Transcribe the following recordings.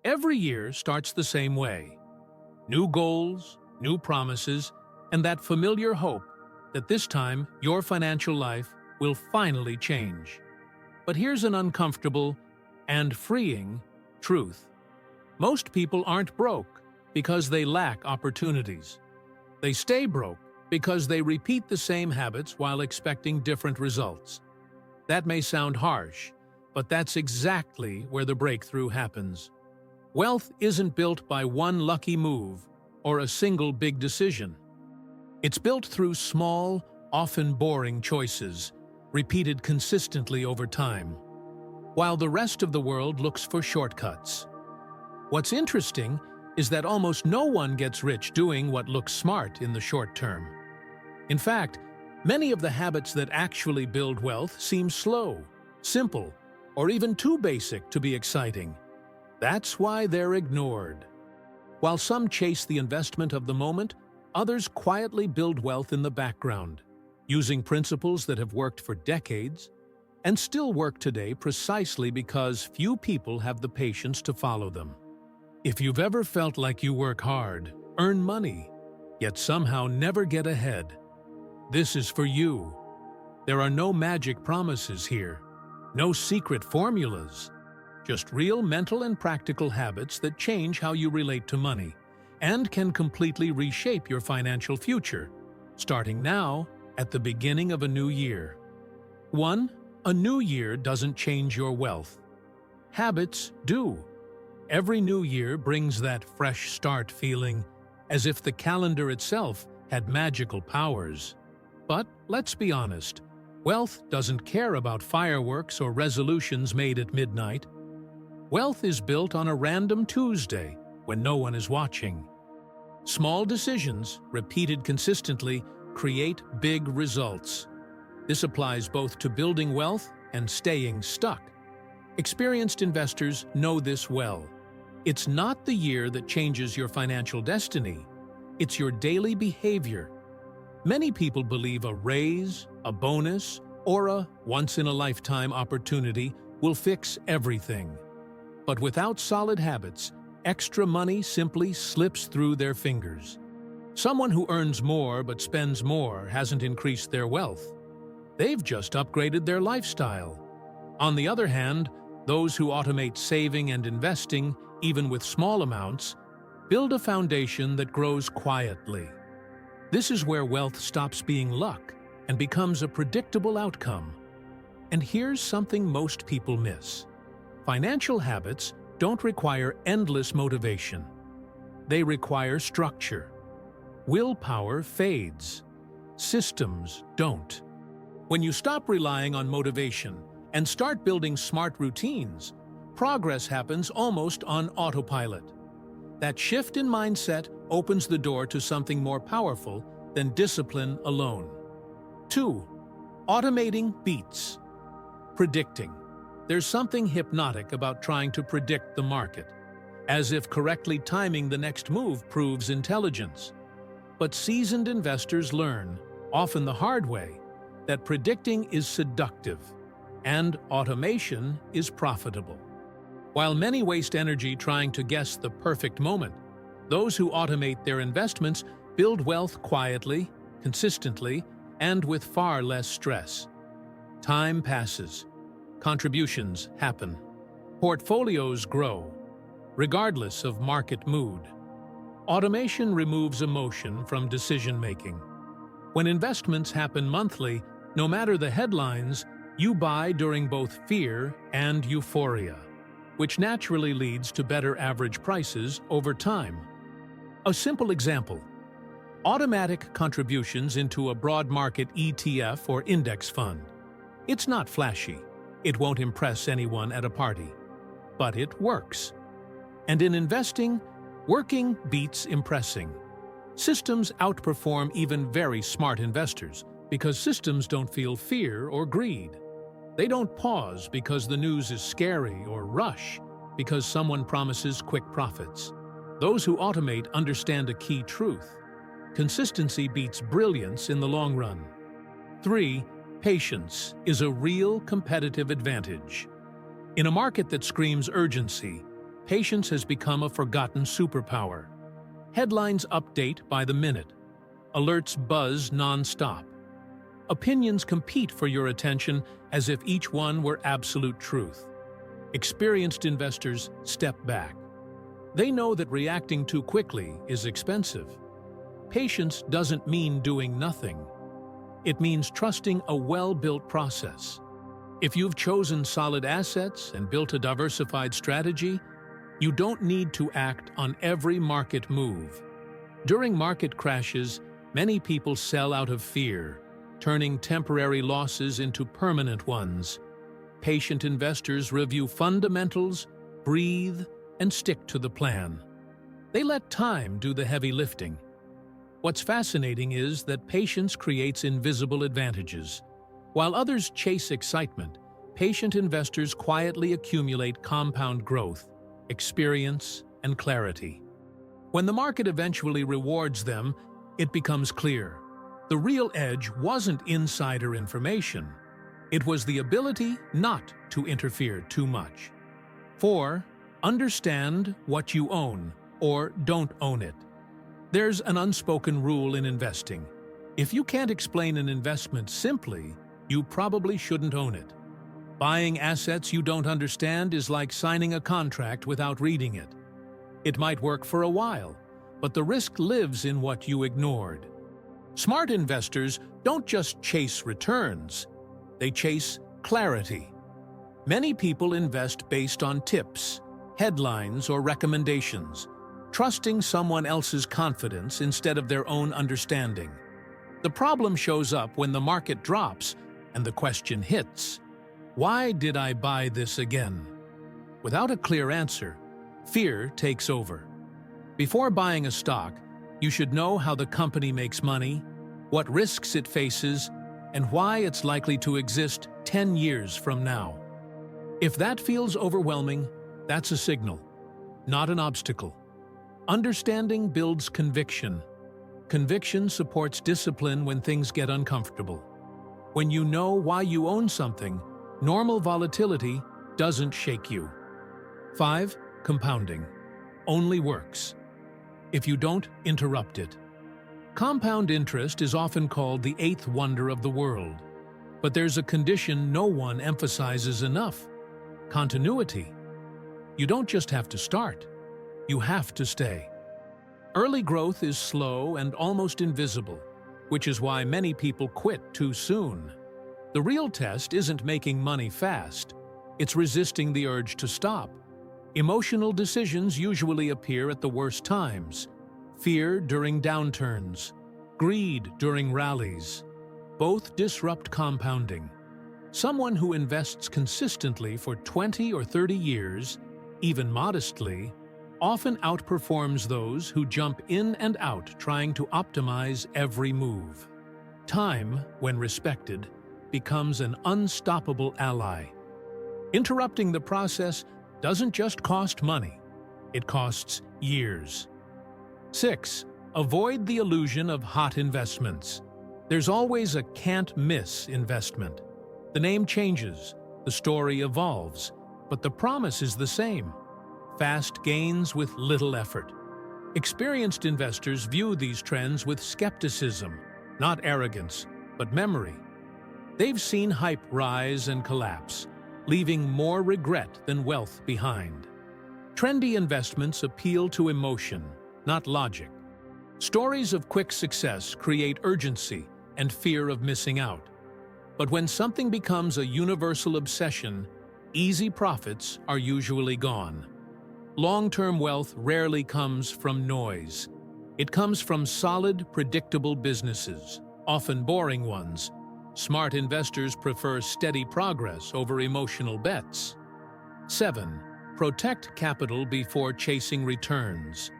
Every year starts the same way. New goals, new promises, and that familiar hope that this time your financial life will finally change. But here's an uncomfortable and freeing truth. Most people aren't broke because they lack opportunities. They stay broke because they repeat the same habits while expecting different results. That may sound harsh, but that's exactly where the breakthrough happens. Wealth isn't built by one lucky move or a single big decision. It's built through small, often boring choices, repeated consistently over time, while the rest of the world looks for shortcuts. What's interesting is that almost no one gets rich doing what looks smart in the short term. In fact, many of the habits that actually build wealth seem slow, simple, or even too basic to be exciting. That's why they're ignored. While some chase the investment of the moment, others quietly build wealth in the background, using principles that have worked for decades and still work today precisely because few people have the patience to follow them. If you've ever felt like you work hard, earn money, yet somehow never get ahead, this is for you. There are no magic promises here, no secret formulas, just real mental and practical habits that change how you relate to money and can completely reshape your financial future, starting now at the beginning of a new year. 1. A new year doesn't change your wealth. Habits do. Every new year brings that fresh start feeling, as if the calendar itself had magical powers. But let's be honest, wealth doesn't care about fireworks or resolutions made at midnight. Wealth is built on a random Tuesday when no one is watching. Small decisions, repeated consistently, create big results. This applies both to building wealth and staying stuck. Experienced investors know this well. It's not the year that changes your financial destiny. It's your daily behavior. Many people believe a raise, a bonus, or a once-in-a-lifetime opportunity will fix everything. But without solid habits, extra money simply slips through their fingers. Someone who earns more but spends more hasn't increased their wealth. They've just upgraded their lifestyle. On the other hand, those who automate saving and investing, even with small amounts, build a foundation that grows quietly. This is where wealth stops being luck and becomes a predictable outcome. And here's something most people miss. Financial habits don't require endless motivation. They require structure. Willpower fades. Systems don't. When you stop relying on motivation and start building smart routines, progress happens almost on autopilot. That shift in mindset opens the door to something more powerful than discipline alone. 2. Automating beats. Predicting. There's something hypnotic about trying to predict the market, as if correctly timing the next move proves intelligence. But seasoned investors learn, often the hard way, that predicting is seductive and automation is profitable. While many waste energy trying to guess the perfect moment, those who automate their investments build wealth quietly, consistently, and with far less stress. Time passes. Contributions happen. Portfolios grow, regardless of market mood. Automation removes emotion from decision-making. When investments happen monthly, no matter the headlines, you buy during both fear and euphoria, which naturally leads to better average prices over time. A simple example: automatic contributions into a broad market ETF or index fund. It's not flashy. It won't impress anyone at a party. But it works. And in investing, working beats impressing. Systems outperform even very smart investors because systems don't feel fear or greed. They don't pause because the news is scary or rush because someone promises quick profits. Those who automate understand a key truth. Consistency beats brilliance in the long run. 3. Patience is a real competitive advantage. In a market that screams urgency, patience has become a forgotten superpower. Headlines update by the minute. Alerts buzz non-stop. Opinions compete for your attention as if each one were absolute truth. Experienced investors step back. They know that reacting too quickly is expensive. Patience doesn't mean doing nothing. It means trusting a well-built process. If you've chosen solid assets and built a diversified strategy, you don't need to act on every market move. During market crashes, many people sell out of fear, turning temporary losses into permanent ones. Patient investors review fundamentals, breathe, and stick to the plan. They let time do the heavy lifting. What's fascinating is that patience creates invisible advantages. While others chase excitement, patient investors quietly accumulate compound growth, experience, and clarity. When the market eventually rewards them, it becomes clear. The real edge wasn't insider information. It was the ability not to interfere too much. 4. Understand what you own or don't own it. There's an unspoken rule in investing. If you can't explain an investment simply, you probably shouldn't own it. Buying assets you don't understand is like signing a contract without reading it. It might work for a while, but the risk lives in what you ignored. Smart investors don't just chase returns, they chase clarity. Many people invest based on tips, headlines, or recommendations, trusting someone else's confidence instead of their own understanding. The problem shows up when the market drops and the question hits, why did I buy this again? Without a clear answer, fear takes over. Before buying a stock, you should know how the company makes money, what risks it faces, and why it's likely to exist 10 years from now. If that feels overwhelming, that's a signal, not an obstacle. Understanding builds conviction. Conviction supports discipline when things get uncomfortable. When you know why you own something, normal volatility doesn't shake you. 5. Compounding only works if you don't interrupt it. Compound interest is often called the eighth wonder of the world, but there's a condition no one emphasizes enough: continuity. You don't just have to start, you have to stay. Early growth is slow and almost invisible, which is why many people quit too soon. The real test isn't making money fast, it's resisting the urge to stop. Emotional decisions usually appear at the worst times: fear during downturns, greed during rallies. Both disrupt compounding. Someone who invests consistently for 20 or 30 years, even modestly, often outperforms those who jump in and out trying to optimize every move. Time, when respected, becomes an unstoppable ally. Interrupting the process doesn't just cost money, it costs years. 6. Avoid the illusion of hot investments. There's always a can't-miss investment. The name changes, the story evolves, but the promise is the same: fast gains with little effort. Experienced investors view these trends with skepticism, not arrogance, but memory. They've seen hype rise and collapse, leaving more regret than wealth behind. Trendy investments appeal to emotion, not logic. Stories of quick success create urgency and fear of missing out. But when something becomes a universal obsession, easy profits are usually gone. Long-term wealth rarely comes from noise. It comes from solid, predictable businesses, often boring ones. Smart investors prefer steady progress over emotional bets. 7. Protect capital before chasing returns.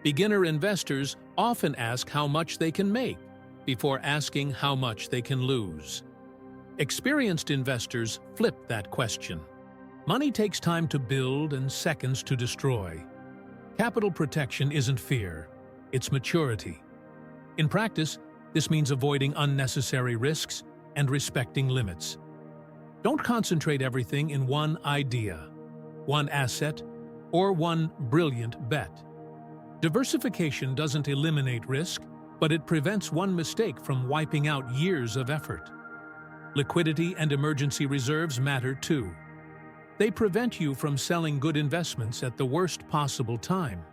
Beginner investors often ask how much they can make before asking how much they can lose. Experienced investors flip that question. Money takes time to build and seconds to destroy. Capital protection isn't fear, it's maturity. In practice, this means avoiding unnecessary risks and respecting limits. Don't concentrate everything in one idea, one asset, or one brilliant bet. Diversification doesn't eliminate risk, but it prevents one mistake from wiping out years of effort. Liquidity and emergency reserves matter too. They prevent you from selling good investments at the worst possible time.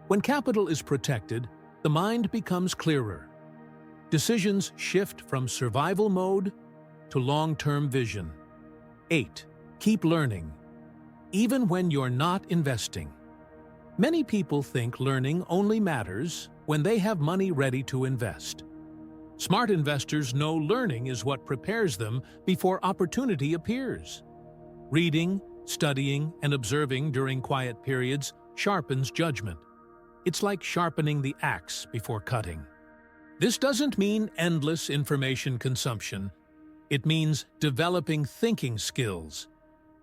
When capital is protected, the mind becomes clearer. Decisions shift from survival mode to long-term vision. 8. Keep learning, even when you're not investing. Many people think learning only matters when they have money ready to invest. Smart investors know learning is what prepares them before opportunity appears. Reading, studying, and observing during quiet periods sharpens judgment. It's like sharpening the axe before cutting. This doesn't mean endless information consumption. It means developing thinking skills.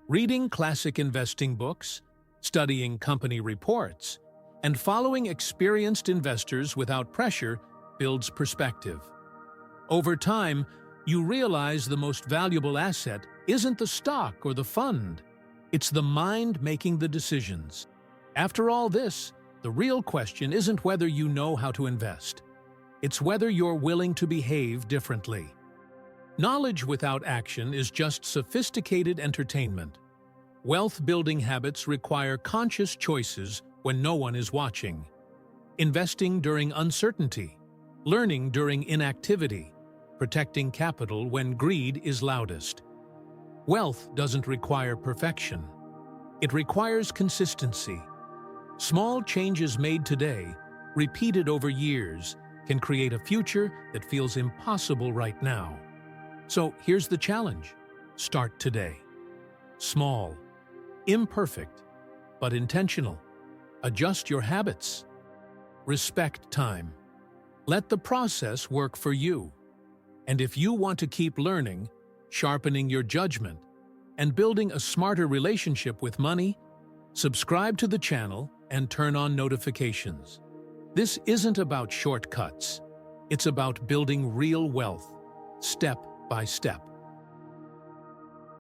Reading classic investing books, studying company reports, and following experienced investors without pressure builds perspective. Over time, you realize the most valuable asset isn't the stock or the fund. It's the mind making the decisions. After all this, the real question isn't whether you know how to invest. It's whether you're willing to behave differently. Knowledge without action is just sophisticated entertainment. Wealth-building habits require conscious choices when no one is watching. Investing during uncertainty, learning during inactivity, protecting capital when greed is loudest. Wealth doesn't require perfection. It requires consistency. Small changes made today, repeated over years, can create a future that feels impossible right now. So here's the challenge. Start today. Small, imperfect, but intentional. Adjust your habits. Respect time. Let the process work for you. And if you want to keep learning, sharpening your judgment, and building a smarter relationship with money, subscribe to the channel and turn on notifications. This isn't about shortcuts. It's about building real wealth, step by step.